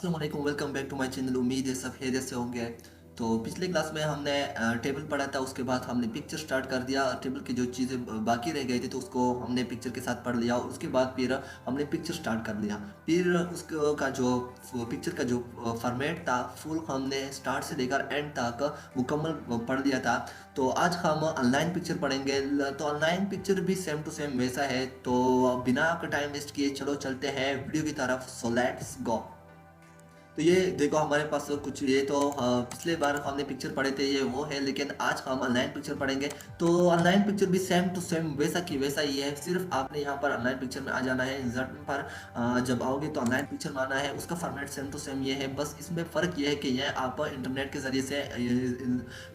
अस्सलाम वालेकुम, welcome back to my channel. उम्मीद है सब खैरियत से होंगे। तो पिछले क्लास में हमने टेबल पढ़ा था, उसके बाद हमने पिक्चर स्टार्ट कर दिया। टेबल की जो चीज़ें बाकी रह गई थी तो उसको हमने पिक्चर के साथ पढ़ लिया। उसके बाद फिर हमने पिक्चर स्टार्ट कर लिया। फिर उसका का जो पिक्चर का जो फॉर्मेट था फुल हमने स्टार्ट से लेकर एंड तक मुकम्मल पढ़ लिया था। तो आज हम ऑनलाइन पिक्चर पढ़ेंगे। तो ऑनलाइन पिक्चर भी सेम टू सेम वैसा है। तो बिना टाइम वेस्ट किए चलो चलते हैं वीडियो की तरफ। So let's go. तो ये देखो हमारे पास कुछ ये तो पिछले बार हमने पिक्चर पढ़े थे ये वो है, लेकिन आज हम ऑनलाइन पिक्चर पढ़ेंगे। तो ऑनलाइन पिक्चर भी सेम टू सेम वैसा की वैसा ही है। सिर्फ आपने यहाँ पर ऑनलाइन पिक्चर में आ जाना है। इंसर्ट पर जब आओगे तो ऑनलाइन पिक्चर में आना है। उसका फॉर्मेट सेम टू सेम ये है, बस इसमें फ़र्क ये है कि यह आप इंटरनेट के ज़रिए से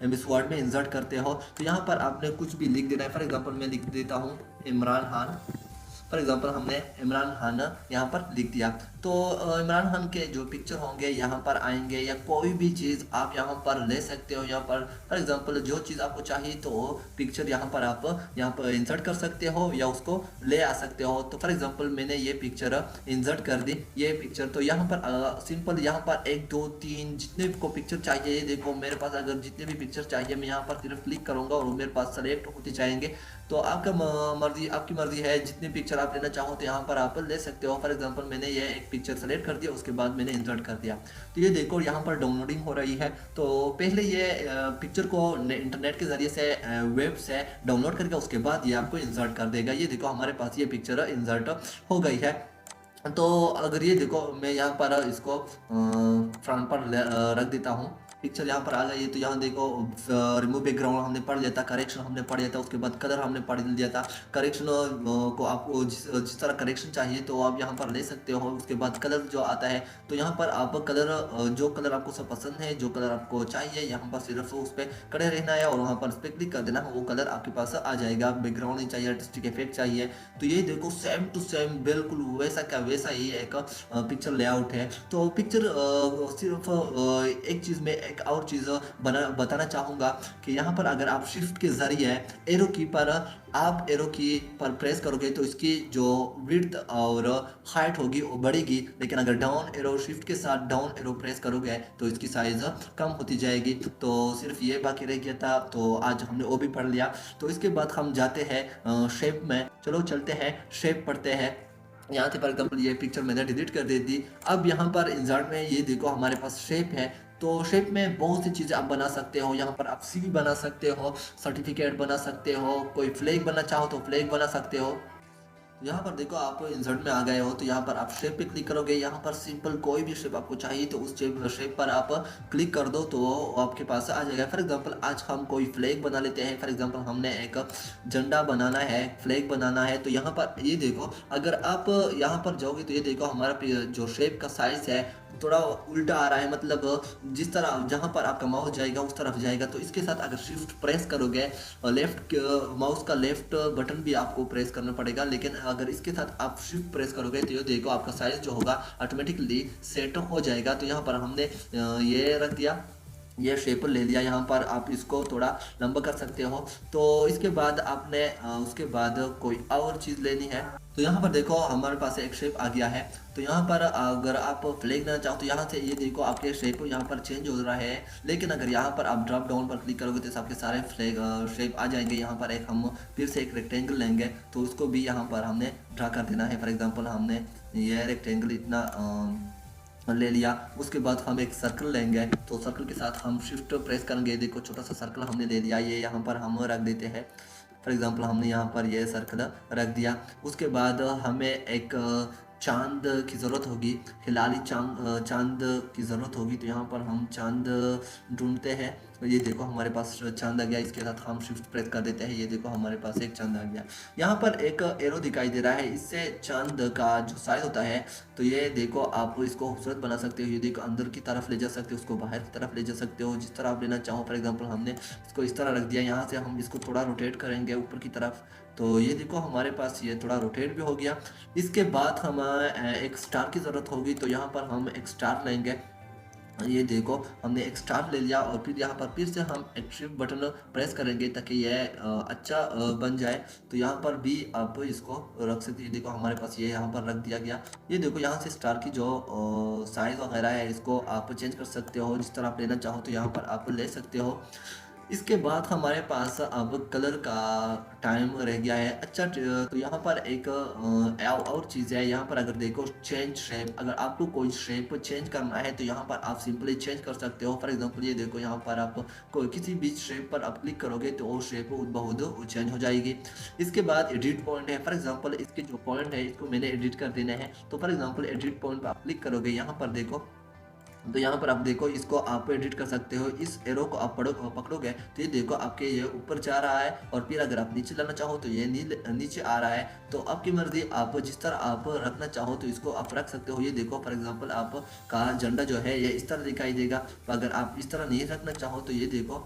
एम एस वर्ड में इंसर्ट करते हो। तो यहाँ पर आपने कुछ भी लिख देना है। फॉर एग्जाम्पल मैं लिख देता हूँ इमरान खान। फॉर एग्जांपल हमने इमरान खान यहाँ पर लिख दिया। तो इमरान खान के जो पिक्चर होंगे यहाँ पर आएंगे, या कोई भी चीज़ आप यहाँ पर ले सकते हो। यहाँ पर फॉर एग्जांपल जो चीज़ आपको चाहिए तो पिक्चर यहाँ पर आप यहाँ पर इंसर्ट कर सकते हो या उसको ले आ सकते हो। तो फॉर एग्जांपल मैंने ये पिक्चर इंसर्ट कर दी, ये पिक्चर। तो यहाँ पर सिंपल यहाँ पर एक दो तीन जितने को पिक्चर चाहिए, ये देखो मेरे पास अगर जितने भी पिक्चर चाहिए मैं यहाँ पर सिर्फ क्लिक करूँगा और मेरे पास सेलेक्ट होते जाएंगे। तो आपका मर्जी, आपकी मर्जी है, जितने पिक्चर आप लेना चाहो तो यहाँ पर आप ले सकते हो। फॉर एग्जांपल मैंने ये एक पिक्चर सेलेक्ट कर दिया, उसके बाद मैंने इंसर्ट कर दिया। तो ये देखो यहाँ पर डाउनलोडिंग हो रही है। तो पहले ये पिक्चर को इंटरनेट के ज़रिए से वेब से डाउनलोड करके उसके बाद ये आपको इंसर्ट कर देगा। ये देखो हमारे पास ये पिक्चर इंसर्ट हो गई है। तो अगर ये देखो मैं यहाँ पर इसको फ्रंट पर रख देता हूँ। पिक्चर यहाँ पर आ गई है। तो यहाँ देखो रिमूव बैकग्राउंड हमने पढ़ लिया था, करेक्शन हमने पढ़ लिया था, उसके बाद कलर हमने पढ़ लिया था। करेक्शन को आपको जिस तरह करेक्शन चाहिए तो आप यहाँ पर ले सकते हो। उसके बाद कलर जो आता है तो यहाँ पर आप कलर जो कलर आपको सब पसंद है, जो कलर आपको चाहिए, यहाँ पर सिर्फ उस पर खड़े रहना है और वहाँ पर उस पर क्लिक कर देना, वो कलर आपके पास आ जाएगा। बैकग्राउंड नहीं चाहिए, आर्टिस्टिक इफेक्ट चाहिए। तो ये देखो सेम टू सेम बिल्कुल वैसा का वैसा ही एक पिक्चर लेआउट है। तो पिक्चर सिर्फ एक चीज़ में एक और चीज़ बताना चाहूँगा कि यहाँ पर अगर आप शिफ्ट के ज़रिए एरो की पर आप एरो की पर प्रेस करोगे तो इसकी जो विड्थ और हाइट होगी वो बढ़ेगी। लेकिन अगर डाउन एरो शिफ्ट के साथ डाउन एरो प्रेस करोगे तो इसकी साइज़ कम होती जाएगी। तो सिर्फ ये बाकी रह गया था, तो आज हमने वो भी पढ़ लिया। तो इसके बाद हम जाते हैं शेप में। चलो चलते हैं शेप पढ़ते हैं। यहाँ से फॉर एग्जाम्पल ये पिक्चर मैंने डिलीट कर दे दी। अब यहाँ पर इंसर्ट में ये देखो हमारे पास शेप है। तो शेप में बहुत सी चीज़ें आप बना सकते हो। यहाँ पर आप सील बना सकते हो, सर्टिफिकेट बना सकते हो, कोई फ्लैग बनना चाहो तो फ्लैग बना सकते हो। यहाँ पर देखो आप इंसर्ट में आ गए हो, तो यहाँ पर आप शेप पे क्लिक करोगे। यहाँ पर सिंपल कोई भी शेप आपको चाहिए तो उस शेप पर आप क्लिक कर दो तो वो आपके पास आ जाएगा। फॉर एग्जांपल आज हम कोई फ्लैग बना लेते हैं। फॉर एग्जांपल हमने एक झंडा बनाना है, फ्लैग बनाना है। तो यहाँ पर ये देखो अगर आप यहाँ पर जाओगे तो ये देखो हमारा जो शेप का साइज है थोड़ा उल्टा आ रहा है, मतलब जिस तरह जहाँ पर आपका माउस जाएगा उस तरफ जाएगा। तो इसके साथ अगर शिफ्ट प्रेस करोगे, लेफ्ट माउस का लेफ्ट बटन भी आपको प्रेस करना पड़ेगा, लेकिन अगर इसके साथ आप शिफ्ट प्रेस करोगे तो ये देखो आपका साइज जो होगा ऑटोमेटिकली सेट हो जाएगा। तो यहाँ पर हमने ये रख दिया, ये शेप ले लिया। यहाँ पर आप इसको थोड़ा लंबा कर सकते हो। तो इसके बाद आपने उसके बाद कोई और चीज़ लेनी है। तो यहाँ पर देखो हमारे पास एक शेप आ गया है। तो यहाँ पर अगर आप फ्लैग लेना चाहो तो यहाँ से ये देखो आपके शेप यहाँ पर चेंज हो रहा है। लेकिन अगर यहाँ पर आप ड्रॉप डाउन पर क्लिक करोगे तो आपके सारे फ्लैग शेप आ जाएंगे। यहाँ पर एक हम फिर से एक रेक्टेंगल लेंगे तो उसको भी यहाँ पर हमने ड्रा कर देना है। फॉर एग्जाम्पल हमने ये रेक्टेंगल इतना ले लिया। उसके बाद हम एक सर्कल लेंगे, तो सर्कल के साथ हम शिफ्ट प्रेस करेंगे। देखो छोटा सा सर्कल हमने ले लिया, ये यहाँ पर हम रख देते हैं। फॉर एग्जांपल हमने यहाँ पर ये सर्कल रख दिया। उसके बाद हमें एक चांद की ज़रूरत होगी, हिलाली चांद की ज़रूरत होगी। तो यहाँ पर हम चांद ढूंढते हैं। तो ये देखो हमारे पास चांद आ गया। इसके साथ हम शिफ्ट प्रेस कर देते हैं, ये देखो हमारे पास एक चांद आ गया। यहाँ पर एक एरो दिखाई दे रहा है, इससे चांद का जो साइज होता है तो ये देखो आप इसको खूबसूरत बना सकते हो। ये देखो अंदर की तरफ ले जा सकते हो, उसको बाहर की तरफ ले जा सकते हो, जिस तरह आप लेना चाहो। फॉर एग्जांपल हमने इसको इस तरह रख दिया। यहाँ से हम इसको थोड़ा रोटेट करेंगे ऊपर की तरफ, तो ये देखो हमारे पास ये थोड़ा रोटेट भी हो गया। इसके बाद हमें एक स्टार की ज़रूरत होगी, तो यहाँ पर हम एक स्टार लेंगे। ये देखो हमने एक स्टार ले लिया और फिर यहाँ पर फिर से हम एक्टिव बटन प्रेस करेंगे ताकि यह अच्छा बन जाए। तो यहाँ पर भी आप इसको रख सकते हैं। देखो हमारे पास ये यहाँ पर रख दिया गया। ये देखो यहाँ से स्टार की जो साइज़ वगैरह है इसको आप चेंज कर सकते हो, जिस तरह आप लेना चाहो तो यहाँ पर आप ले सकते हो। इसके बाद हमारे पास अब कलर का टाइम रह गया है। अच्छा तो यहाँ पर एक और चीज़ है। यहाँ पर अगर देखो चेंज शेप, अगर आपको कोई शेप चेंज करना है तो यहाँ पर आप सिंपली चेंज कर सकते हो। फॉर एग्जांपल ये देखो यहाँ पर आप कोई किसी भी शेप पर आप क्लिक करोगे तो वो शेप बहुत चेंज हो जाएगी। इसके बाद एडिट पॉइंट है। फॉर एग्जांपल इसके जो पॉइंट है इसको मैंने एडिट कर देना है। तो फॉर एग्जांपल एडिट पॉइंट पर आप क्लिक करोगे, यहाँ पर देखो तो यहाँ पर आप देखो इसको आप एडिट कर सकते हो। इस एरो को आप पकड़ोगे तो ये देखो आपके ये ऊपर जा रहा है, और फिर अगर आप नीचे लाना चाहो तो ये नीचे आ रहा है। तो आपकी मर्जी, आप जिस तरह आप रखना चाहो तो इसको आप रख सकते हो। ये देखो फॉर एग्जांपल आप का झंडा जो है ये इस तरह दिखाई देगा। अगर आप इस तरह नहीं रखना चाहो तो ये देखो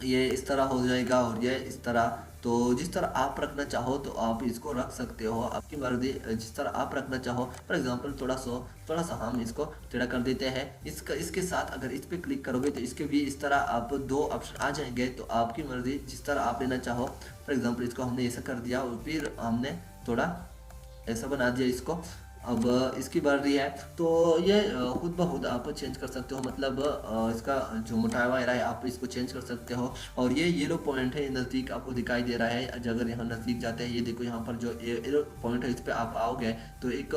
ये इस तरह हो जाएगा और ये इस तरह। तो जिस तरह आप रखना चाहो तो आप इसको रख सकते हो, आपकी मर्जी जिस तरह आप रखना चाहो। फॉर एग्जांपल थोड़ा सा हम इसको टेढ़ा कर देते हैं। इसके साथ अगर इस पे क्लिक करोगे तो इसके भी इस तरह आप दो ऑप्शन आ जाएंगे। तो आपकी मर्जी जिस तरह आप लेना चाहो। फॉर एग्जांपल इसको हमने ऐसा कर दिया और फिर हमने थोड़ा ऐसा बना दिया इसको। अब इसकी बारी है तो ये खुद ब खुद आप चेंज कर सकते हो। मतलब इसका जो मोटाई वगैरह है आप इसको चेंज कर सकते हो। और ये येलो पॉइंट है नज़दीक आपको दिखाई दे रहा है। अगर यहाँ नज़दीक जाते हैं, ये देखो यहाँ पर जो येलो पॉइंट है इस पर आप आओगे तो एक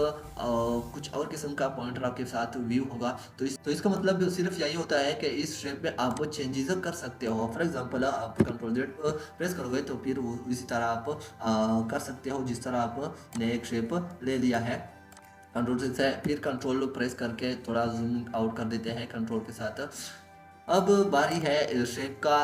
कुछ और किस्म का पॉइंटर आपके साथ व्यू होगा। तो इसका मतलब सिर्फ यही होता है कि इस शेप में आप चेंजेस कर सकते हो। फॉर एग्जांपल आप कंट्रोल जेड प्रेस करोगे तो फिर इसी तरह आप कर सकते हो जिस तरह आपने एक शेप ले लिया है। कंट्रोल से फिर कंट्रोल प्रेस करके थोड़ा जूम आउट कर देते हैं कंट्रोल के साथ। अब बारी है शेप का।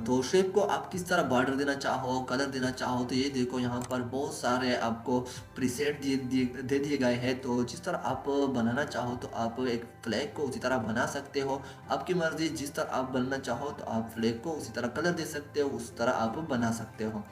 तो शेप को आप किस तरह बॉर्डर देना चाहो, कलर देना चाहो तो ये देखो यहाँ पर बहुत सारे आपको प्रीसेट दे दिए गए हैं। तो जिस तरह आप बनाना चाहो तो आप एक फ्लैग को उसी तरह बना सकते हो। आपकी मर्जी, जिस तरह आप बनना चाहो तो आप फ्लैग को उसी तरह कलर दे सकते हो, उस तरह आप बना सकते हो।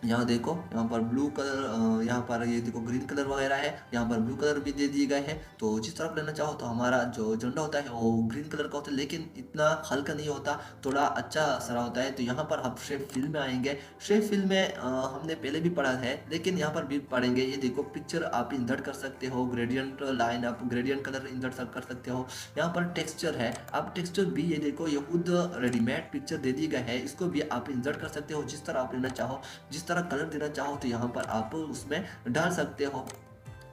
यहाँ देखो यहाँ पर ब्लू कलर, यहाँ पर ये देखो ग्रीन कलर वगैरह है, यहाँ पर ब्लू कलर भी दे दिए गए हैं। तो जिस तरफ लेना चाहो तो हमारा जो झंडा होता है वो ग्रीन कलर का होता है, लेकिन इतना हल्का नहीं होता, थोड़ा अच्छा सरा होता है। तो यहाँ पर हम शेप फिल में आएंगे। शेप फिल में हमने पहले भी पढ़ा है लेकिन यहाँ पर भी पढ़ेंगे। ये देखो पिक्चर आप इंसर्ट कर सकते हो, ग्रेडियंट लाइन आप ग्रेडियंट कलर इंसर्ट कर सकते हो। यहाँ पर टेक्सचर है, आप टेक्सचर भी ये देखो ये खुद रेडीमेड पिक्चर दे दी गए है, इसको भी आप इंसर्ट कर सकते हो जिस तरह आप लेना चाहो। जिस तरह कलर देना चाहो तो यहाँ पर आप उसमें डाल सकते हो।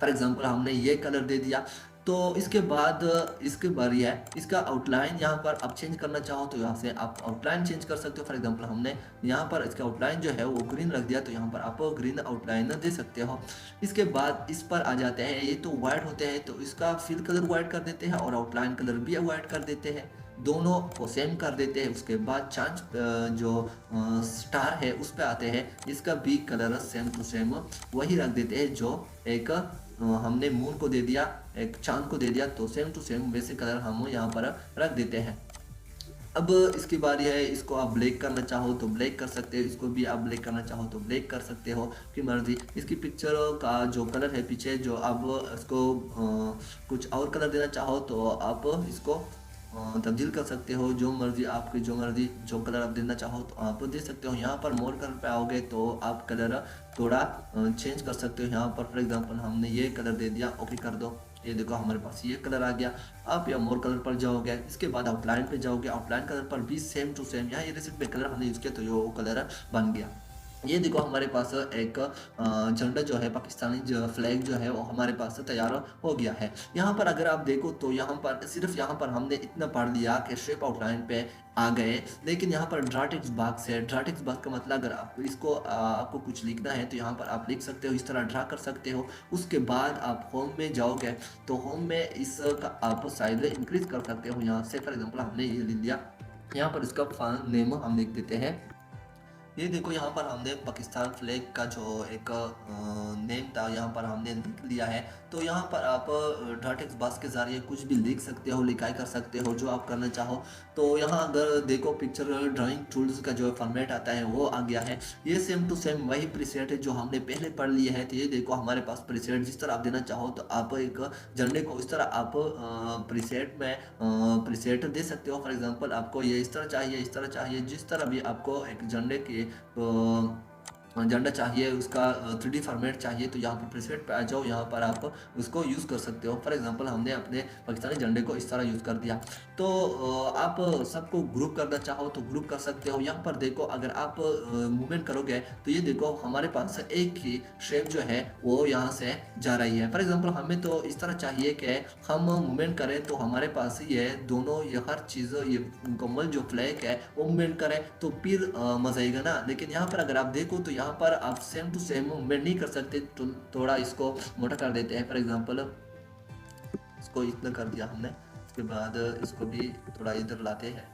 फॉर एग्जांपल हमने ये कलर दे दिया। तो इसके बाद इसके बारी है इसका आउटलाइन। यहाँ पर आप चेंज करना चाहो तो यहाँ से आप आउटलाइन चेंज कर सकते हो। फॉर एग्जांपल हमने यहाँ पर इसका आउटलाइन जो है वो ग्रीन रख दिया तो यहाँ पर आप ग्रीन आउटलाइन दे सकते हो। इसके बाद इस पर आ जाते हैं। ये तो वाइट होते हैं तो इसका फिल कलर वाइट कर देते हैं और आउटलाइन कलर भी वाइट कर देते हैं, दोनों को सेम कर देते हैं। उसके बाद चांद जो स्टार है उस पे आते हैं, इसका भी कलर सेम टू सेम वही रख देते हैं जो एक हमने मून को दे दिया, एक चांद को दे दिया। तो सेम टू सेम वैसे कलर हम यहाँ पर रख देते हैं। अब इसकी बारी है, इसको आप ब्लैक करना चाहो तो ब्लैक कर सकते हो, इसको भी आप ब्लैक करना चाहो तो ब्लैक कर सकते हो की मर्जी। इसकी पिक्चर का जो कलर है पीछे जो आप इसको कुछ और कलर देना चाहो तो आप इसको तब्दील कर सकते हो। जो मर्जी आपकी जो मर्जी जो कलर आप देना चाहो तो आप दे सकते हो। यहाँ पर मोर कलर पे आओगे तो आप कलर थोड़ा चेंज कर सकते हो। यहाँ पर फॉर एग्जांपल हमने ये कलर दे दिया, ओके कर दो। ये देखो हमारे पास ये कलर आ गया। आप या मोर कलर पर जाओगे, इसके बाद आउटलाइन पे जाओगे, आउटलाइन कलर पर भी सेम टू सेम यहाँ ये रिसिप्ट पे कलर हमने यूज़ किया तो ये कलर बन गया। ये देखो हमारे पास एक झंडा जो है पाकिस्तानी जो फ्लैग जो है वो हमारे पास तैयार हो गया है। यहाँ पर अगर आप देखो तो यहाँ पर सिर्फ यहाँ पर हमने इतना पढ़ लिया कि शेप आउटलाइन पे आ गए, लेकिन यहाँ पर ड्रा टेक्स्ट बॉक्स है। ड्रा टेक्स्ट बॉक्स का मतलब अगर आप इसको आपको कुछ लिखना है तो यहाँ पर आप लिख सकते हो, इस तरह ड्रा कर सकते हो। उसके बाद आप होम में जाओगे तो होम में इसका आप साइज इंक्रीज कर सकते हो। यहाँ से फॉर एग्जाम्पल हमने ये ले लिया, यहाँ पर इसका फाइल नेम हम लिख देते हैं ये देखो यहाँ पर हमने पाकिस्तान फ्लैग का जो एक नेम था यहाँ पर हमने लिख लिया है। तो यहाँ पर आप डॉट टेक्स्ट बॉक्स के ज़रिए कुछ भी लिख सकते हो, लिखाई कर सकते हो जो आप करना चाहो। तो यहाँ अगर देखो पिक्चर ड्राइंग टूल्स का जो फॉर्मेट आता है वो आ गया है। ये सेम टू सेम वही प्रीसेट है जो हमने पहले पढ़ लिया है। तो ये देखो हमारे पास प्रीसेट जिस तरह आप देना चाहो तो आप एक झंडे को इस तरह आप प्रीसेट में प्रीसेट दे सकते हो। फॉर एग्जांपल आपको ये इस तरह चाहिए, इस तरह चाहिए, जिस तरह भी आपको एक झंडे के झंडा चाहिए, उसका 3D फॉर्मेट चाहिए, तो यहाँ पर प्रीसेट पे आ जाओ, यहाँ पर आप उसको यूज़ कर सकते हो। फॉर एग्जांपल हमने अपने पाकिस्तानी झंडे को इस तरह यूज़ कर दिया। तो आप सबको ग्रुप करना चाहो तो ग्रुप कर सकते हो। यहाँ पर देखो अगर आप मूवमेंट करोगे तो ये देखो हमारे पास एक ही शेप जो है वो यहाँ से जा रही है। फॉर एग्जांपल हमें तो इस तरह चाहिए कि हम मूवमेंट करें तो हमारे पास ये दोनों ये हर चीज़ ये मुकम्मल जो फ्लैग है वो मूवमेंट करें तो फिर मज़ा आएगा ना। लेकिन यहाँ पर अगर आप देखो तो यहाँ पर आप सेम टू सेम मूवमेंट नहीं कर सकते। तो थोड़ा इसको मोटा कर देते हैं। फॉर एग्जांपल इसको इतना कर दिया हमने, उसके बाद इसको भी थोड़ा इधर लाते हैं,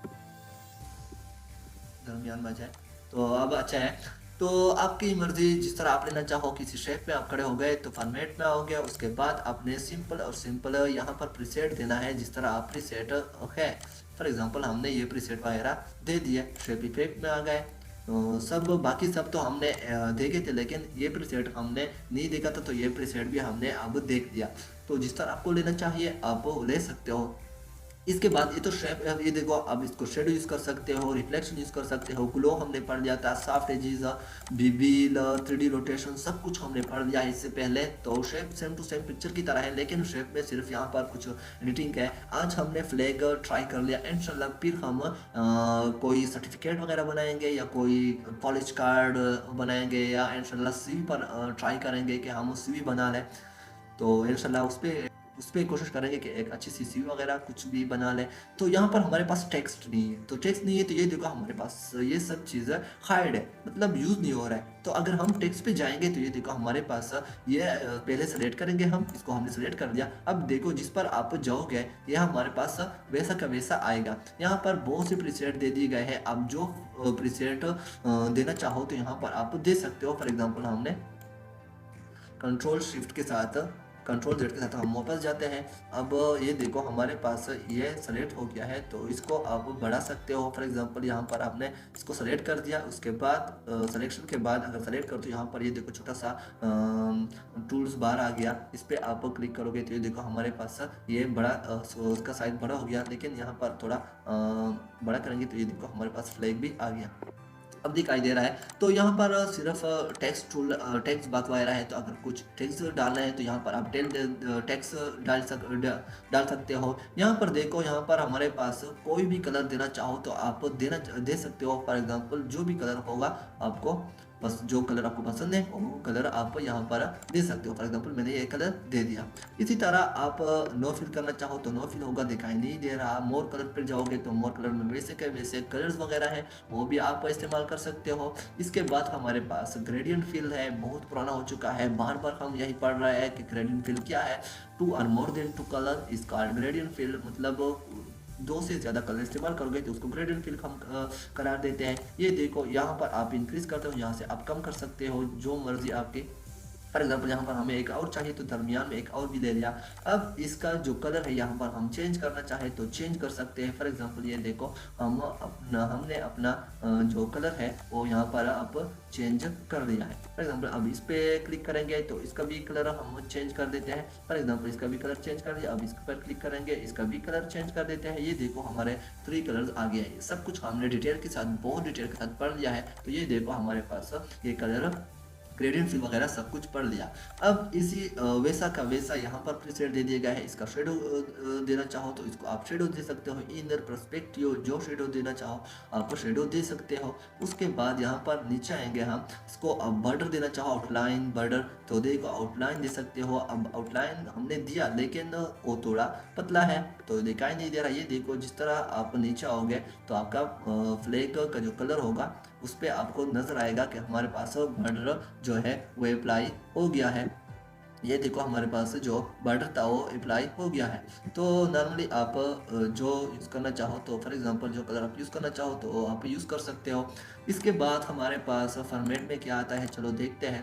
दरमियान में जाए तो अब अच्छा है। तो आपकी मर्जी जिस तरह आप लेना चाहो, किसी शेप में आप खड़े हो गए तो फॉर्मेट में आओगे। उसके बाद आपने सिंपल और सिंपल यहाँ पर प्रीसेट देना है जिस तरह आप प्रीसेट है। फॉर एग्जांपल हमने ये प्रीसेट वगैरह दे दिए, शेप इफेक्ट में आ गए। तो सब बाकी सब तो हमने देखे थे, लेकिन ये प्रीसेट हमने नहीं देखा था, तो ये प्रीसेट भी हमने अब देख दिया। तो जिस तरह आपको लेना चाहिए आप वो ले सकते हो। इसके बाद ये तो शेप, ये देखो अब इसको शेडो यूज़ कर सकते हो, रिफ्लेक्शन यूज़ कर सकते हो, ग्लो हमने पढ़ लिया था, सॉफ्ट एजेस, बीबील, 3D रोटेशन सब कुछ हमने पढ़ लिया है इससे पहले। तो shape same to same picture की तरह है, लेकिन शेप में सिर्फ यहाँ पर कुछ एडिटिंग है। आज हमने फ्लैग ट्राई कर लिया, इंशाल्लाह फिर हम कोई सर्टिफिकेट वगैरह बनाएंगे या कोई कॉलेज कार्ड बनाएंगे, या इंशाल्लाह सीवी पर ट्राई करेंगे कि हम सीवी बना लें। तो इंशाल्लाह उस पे कोशिश करेंगे कि एक अच्छी सी सीवी वगैरह कुछ भी बना लें। तो यहाँ पर हमारे पास टेक्स्ट नहीं है, तो टेक्स्ट नहीं है तो ये देखो हमारे पास ये सब चीज़ें हाइड है, मतलब यूज़ नहीं हो रहा है। तो अगर हम टेक्स्ट पे जाएंगे तो ये देखो हमारे पास ये पहले सेलेक्ट करेंगे हम, इसको हमने सेलेक्ट कर दिया। अब देखो जिस पर आप जाओगे ये हमारे पास वैसा का वैसा आएगा। यहाँ पर बहुत से प्रीसेट दे दिए गए हैं, आप जो प्रीसेट देना चाहो तो यहाँ पर आप दे सकते हो। फॉर एग्जाम्पल हमने कंट्रोल शिफ्ट के साथ, कंट्रोल जेड के साथ हम वापस जाते हैं। अब ये देखो हमारे पास ये सेलेक्ट हो गया है, तो इसको आप बढ़ा सकते हो। फॉर एग्जांपल यहाँ पर आपने इसको सेलेक्ट कर दिया, उसके बाद सिलेक्शन के बाद अगर सेलेक्ट करो तो यहाँ पर ये देखो छोटा सा टूल्स बार आ गया, इस पर आप क्लिक करोगे तो ये देखो हमारे पास ये बड़ा उसका साइज बड़ा हो गया। लेकिन यहाँ पर थोड़ा बड़ा करेंगे तो ये देखो हमारे पास फ्लैग भी आ गया, अब दिखाई दे रहा है। तो यहाँ पर सिर्फ टेक्स्ट टूल, टेक्स्ट बात वगैरह है, तो अगर कुछ टेक्स्ट डालना है तो यहाँ पर आप टेक्स्ट डाल सकते हो। यहाँ पर देखो यहाँ पर हमारे पास कोई भी कलर देना चाहो तो आप दे सकते हो। फॉर एग्जांपल जो भी कलर होगा आपको, बस जो कलर आपको पसंद है वो कलर आप यहाँ पर दे सकते हो। फॉर एग्जांपल मैंने ये कलर दे दिया। इसी तरह आप नो फिल करना चाहो तो नो फिल होगा, दिखाई नहीं दे रहा। मोर कलर पर जाओगे तो मोर कलर में वैसे के वैसे कलर्स वगैरह हैं, वो भी आप इस्तेमाल कर सकते हो। इसके बाद हमारे पास ग्रेडियंट फिल है, बहुत पुराना हो चुका है, बार बार हम यही पढ़ रहे हैं कि ग्रेडियंट फिल क्या है। Two or more than two colour is called gradient fill, मतलब दो से ज़्यादा कलर इस्तेमाल करोगे तो उसको ग्रेडियंट फिल हम करार देते हैं। ये देखो यहाँ पर आप इंक्रीज करते हो, यहाँ से आप कम कर सकते हो, जो मर्जी आपकी। फॉर एग्जाम्पल यहाँ पर हमें एक और चाहिए तो दरमियान में एक और भी ले लिया। अब इसका जो कलर है यहाँ पर हम चेंज करना चाहे तो चेंज कर सकते हैं। फॉर एग्जाम्पल ये देखो हमने अपना जो कलर है वो यहाँ पर आप चेंज कर दिया है। फॉर एग्जाम्पल अब इस पर क्लिक करेंगे तो इसका भी कलर हम चेंज कर देते हैं। फॉर एग्जाम्पल इसका भी कलर चेंज कर दिया, अब इस पर क्लिक करेंगे, इसका भी कलर चेंज कर देते हैं। ये देखो हमारे 3 कलर्स आ गया है। सब कुछ हमने डिटेल के साथ, बहुत डिटेल के साथ पढ़ लिया है। तो ये देखो हमारे पास ये कलर ग्रेडियंट फिल वगैरह सब कुछ पढ़ लिया। अब इसी वैसा का वैसा यहाँ पर प्रीसेट दे दिया गया है। इसका शेडो देना चाहो तो इसको आप शेडो दे सकते हो, इनर पर्सपेक्टिव जो शेडो देना चाहो आप शेडो दे सकते हो। उसके बाद यहाँ पर नीचे आएंगे हम, इसको अब बॉर्डर देना चाहो, आउटलाइन बॉर्डर, तो देखो आउटलाइन दे सकते हो। अब आउटलाइन हमने दिया लेकिन वो थोड़ा पतला है तो दिखाई नहीं दे रहा। ये देखो जिस तरह आप नीचे आओगे तो आपका फ्लैग का जो कलर होगा उस पर आपको नजर आएगा कि हमारे पास बॉर्डर जो है वो अप्लाई हो गया है। ये देखो हमारे पास जो बॉर्डर था वो अप्लाई हो गया है। तो नॉर्मली आप जो यूज़ करना चाहो तो फॉर एग्ज़ाम्पल जो कलर आप यूज़ करना चाहो तो आप यूज़ कर सकते हो। इसके बाद हमारे पास फॉर्मेट में क्या आता है, चलो देखते हैं।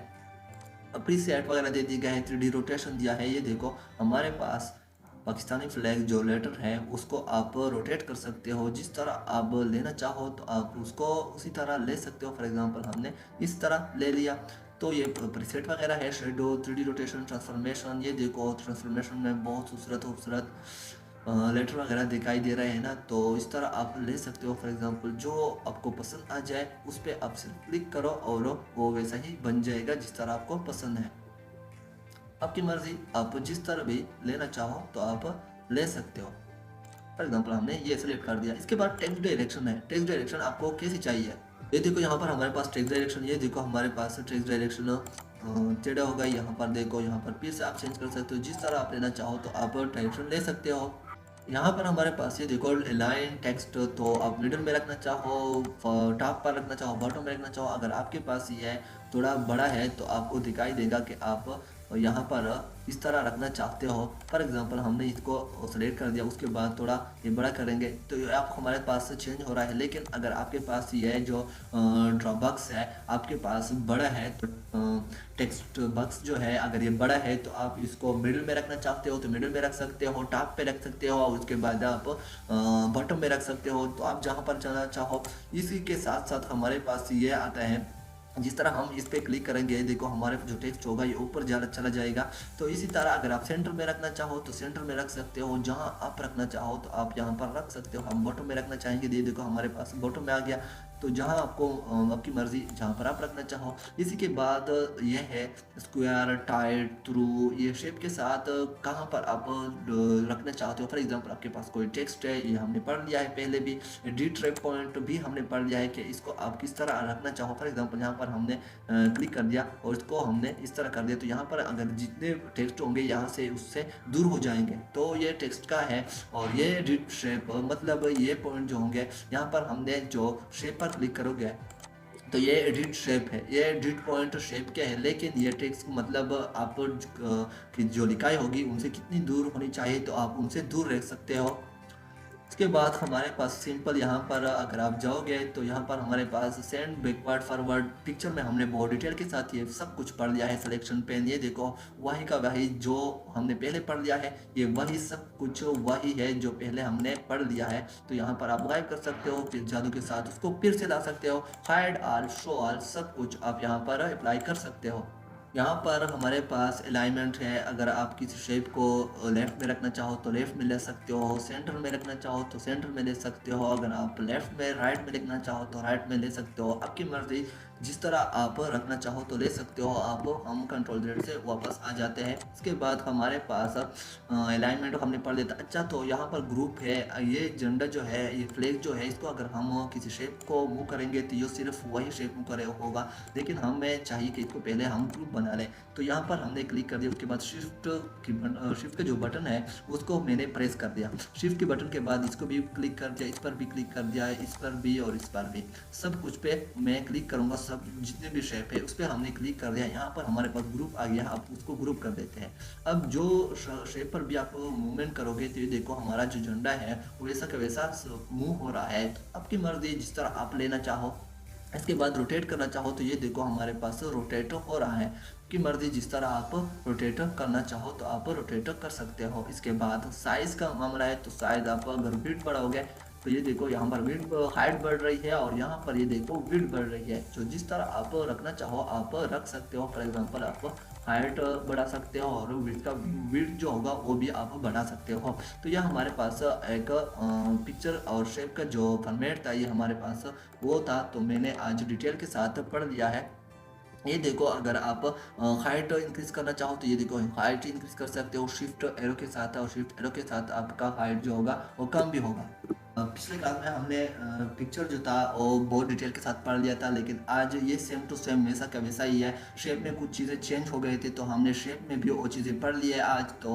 प्रीसेट वगैरह दे दिए गए हैं, 3D रोटेशन दिया है। ये देखो हमारे पास पाकिस्तानी फ्लैग जो लेटर है उसको आप रोटेट कर सकते हो, जिस तरह आप लेना चाहो तो आप उसको उसी तरह ले सकते हो। फॉर एग्जांपल हमने इस तरह ले लिया। तो ये प्रीसेट वगैरह है, शेडो, 3D रोटेशन, ट्रांसफॉर्मेशन। ये देखो ट्रांसफॉर्मेशन में बहुत खूबसूरत खूबसूरत लेटर वगैरह दिखाई दे रहे हैं ना, तो इस तरह आप ले सकते हो। फॉर एग्जांपल जो आपको पसंद आ जाए उस पर आप सिर्फ क्लिक करो और वो वैसा ही बन जाएगा जिस तरह आपको पसंद है। आपकी मर्जी, आप जिस तरह भी लेना चाहो तो आप ले सकते हो। फॉर एग्जांपल हमने ये सेलेक्ट कर दिया। इसके बाद टेक्स्ट डायरेक्शन है। टेक्स्ट डायरेक्शन आपको कैसी चाहिए, ये देखो यहाँ पर हमारे पास टेक्स्ट डायरेक्शन। ये देखो हमारे पास टेक्स्ट डायरेक्शन टेढ़ा होगा। यहाँ पर देखो, यहाँ पर फिर से आप चेंज कर सकते हो। जिस तरह आप लेना चाहो तो आप डायरेक्शन ले सकते हो। यहाँ पर हमारे पास ये देखो लाइन टेक्स्ट, तो आप मिडिल में रखना चाहो, टॉप पर रखना चाहो, बॉटम में रखना चाहो। अगर आपके पास ये है थोड़ा बड़ा है तो आपको दिखाई देगा कि आप यहाँ पर इस तरह रखना चाहते हो। फॉर एग्जांपल हमने इसको सेलेक्ट कर दिया, उसके बाद थोड़ा ये बड़ा करेंगे तो ये आप हमारे पास से चेंज हो रहा है। लेकिन अगर आपके पास ये जो ड्रॉप बॉक्स है आपके पास बड़ा है तो टेक्स्ट बॉक्स जो है अगर ये बड़ा है तो आप इसको मिडिल में रखना चाहते हो तो मिडिल में रख सकते हो, टॉप पे रख सकते हो और उसके बाद आप बॉटम में रख सकते हो। तो आप जहाँ पर जाना चाहो। इसी के साथ साथ हमारे पास ये आता है, जिस तरह हम इस पे क्लिक करेंगे देखो हमारे जो टेक्स्ट होगा ये ऊपर चला जाएगा। तो इसी तरह अगर आप सेंटर में रखना चाहो तो सेंटर में रख सकते हो, जहां आप रखना चाहो तो आप यहाँ पर रख सकते हो। हम बॉटम में रखना चाहेंगे, ये देखो हमारे पास बॉटम में आ गया। तो जहां आपको आपकी मर्जी जहां पर आप रखना चाहो। इसी के बाद ये है स्क्वायर, टाइट, थ्रू। ये शेप के साथ कहाँ पर आप रखना चाहते हो। फॉर एग्जांपल आपके पास कोई टेक्स्ट है, ये हमने पढ़ लिया है पहले भी। एडिट ट्रैक पॉइंट भी हमने पढ़ लिया है कि इसको आप किस तरह रखना चाहो। फॉर एग्जांपल यहाँ पर हमने क्लिक कर दिया और इसको हमने इस तरह कर दिया, तो यहाँ पर अगर जितने टेक्स्ट होंगे यहाँ से उससे दूर हो जाएंगे। तो ये टेक्स्ट का है। और ये एडिट शेप मतलब ये पॉइंट जो होंगे यहाँ पर हमने जो शेप पर क्लिक करोगे तो ये एडिट शेप है, ये एडिट पॉइंट शेप क्या है। लेकिन ये टेक्स्ट मतलब आप की जो लिखाई होगी उनसे कितनी दूर होनी चाहिए तो आप उनसे दूर रह सकते हो। इसके बाद हमारे पास सिंपल यहाँ पर अगर आप जाओगे तो यहाँ पर हमारे पास सेंड बैकवर्ड फॉरवर्ड पिक्चर में हमने बहुत डिटेल के साथ ये सब कुछ पढ़ लिया है। सिलेक्शन पेन, ये देखो वही का वही जो हमने पहले पढ़ लिया है, ये वही सब कुछ वही है जो पहले हमने पढ़ लिया है। तो यहाँ पर आप गायब कर सकते हो, फिर जादू के साथ उसको फिर से ला सकते हो। हाइड ऑल, शो ऑल, सब कुछ आप यहाँ पर अप्लाई कर सकते हो। यहाँ पर हमारे पास अलाइनमेंट है। अगर आप किसी शेप को लेफ्ट में रखना चाहो तो लेफ्ट में ले सकते हो, सेंटर में रखना चाहो तो सेंटर में ले सकते हो। अगर आप लेफ्ट में राइट में रखना चाहो तो राइट में ले सकते हो। आपकी मर्जी, जिस तरह आप रखना चाहो तो ले सकते हो आप। हम कंट्रोल जेड से वापस आ जाते हैं। इसके बाद हमारे पास अलाइनमेंट हमने पढ़ लिया था। अच्छा, तो यहाँ पर ग्रुप है। ये झंडा जो है, ये फ्लैग जो है, इसको अगर हम किसी शेप को मूव करेंगे तो ये सिर्फ वही शेप मूव करे होगा। लेकिन हमें चाहिए कि इसको पहले हम ग्रुप बना लें। तो यहाँ पर हमने क्लिक कर दिया, उसके बाद शिफ्ट का जो बटन है उसको मैंने प्रेस कर दिया। शिफ्ट के बटन के बाद इसको भी क्लिक कर दिया, इस पर भी क्लिक कर दिया, इस पर भी और इस पर भी। सब कुछ पे मैं क्लिक करूँगा, सब जितने भी शेप है उस पर हमने क्लिक कर दिया। यहाँ पर हमारे पास ग्रुप आ गया, आप उसको ग्रुप कर देते हैं। अब जो शेप पर भी आप मूवमेंट करोगे तो ये देखो हमारा जो झंडा है वैसा का वैसा मूव हो रहा है। आपकी मर्जी, जिस तरह आप लेना चाहो। इसके बाद रोटेट करना चाहो तो ये देखो हमारे पास रोटेट हो रहा है। की मर्जी, जिस तरह आप रोटेट करना चाहो तो आप रोटेट कर सकते हो। इसके बाद साइज़ का मामला है तो साइज़ आप अगर विड्थ बढ़ाओगे तो ये देखो यहाँ पर विड्थ हाइट बढ़ रही है और यहाँ पर ये देखो विड्थ बढ़ रही है। तो जिस तरह आप रखना चाहो आप रख सकते हो। फॉर एग्जांपल आप हाइट बढ़ा सकते हो और विड्थ जो होगा वो भी आप बढ़ा सकते हो। तो यह हमारे पास एक पिक्चर और शेप का जो फॉर्मेट था ये हमारे पास वो था। तो मैंने आज डिटेल के साथ पढ़ लिया है। ये देखो अगर आप हाइट इंक्रीज करना चाहो तो ये देखो हाइट इंक्रीज कर सकते हो शिफ्ट एरो के साथ, और शिफ्ट एरो के साथ आपका हाइट जो होगा वो कम भी होगा। पिछले क्लास में हमने पिक्चर जो था वो बहुत डिटेल के साथ पढ़ लिया था, लेकिन आज ये सेम टू सेम वैसा का वैसा ही है। शेप में कुछ चीज़ें चेंज हो गई थी तो हमने शेप में भी वो चीज़ें पढ़ ली है आज। तो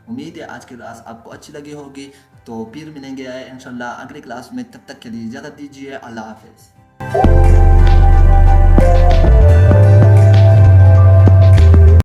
उम्मीद है आज की क्लास आपको अच्छी लगी होगी। तो फिर मिलेंगे इंशाल्लाह अगली क्लास में, तब तक के लिए इजाज़त दीजिए। अल्लाह हाफिज़।